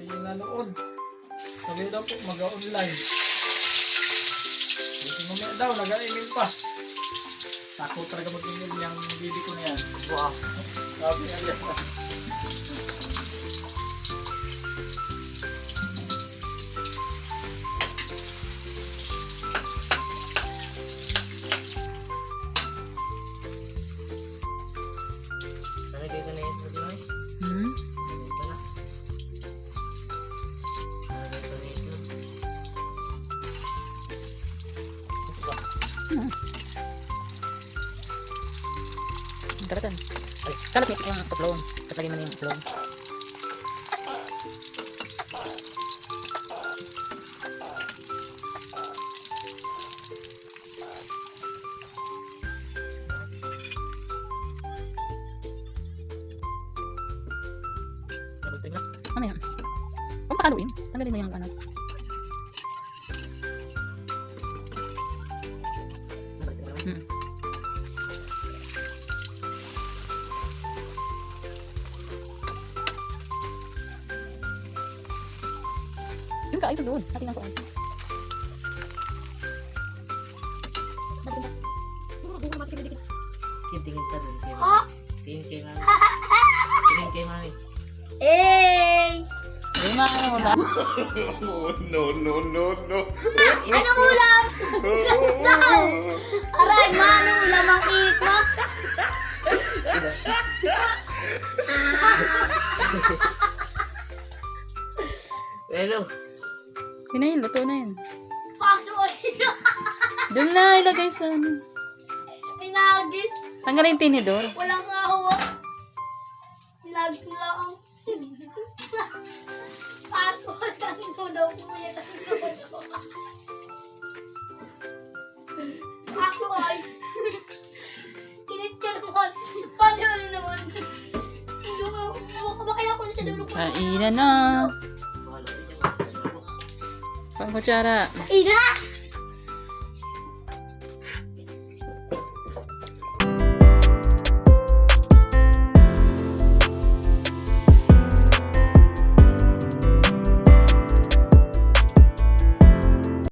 yung nanood. Sabi daw po, mag-online. Dito mamaya daw, nag-email pa. Takot talaga mag-email yung baby ko na yan. Wow. Sabi nga yan. Nalagay ko na yung itlog na eh. Nalagay ko na. Nalagay ko na yung itlog. Karatan. Ay, kalat may yung tuklong. Katlagay mo na yung tuklong. Nalagay na. Ano yan? Huwag pakaluin. Tanggalin mo yung ano. Nalagay na. Hmm. Yung kain doon. Hati lang ko. Tingin ka dun kay Ha? mami. Tingin kay mami. Tingin kay mami. Eh! Yung mga ano na. Oh, no, no, no, no. Anong ulam? Daw! Aray, ma, anong ulam ang init mo? Hello. Yun na yun. Luto na yun. Paso Doon na ilagay sa ano. Pinagis. Tanggalin yung tinidor. Walang hawak. Pinagis nila ang... Paso ko daw po niya. Paso ay. Kinit ka naman. Paano yun naman? Bakit ako na sa dulo ko? Kainan na. Bahala ka dyan. Pang kutsara. Ina!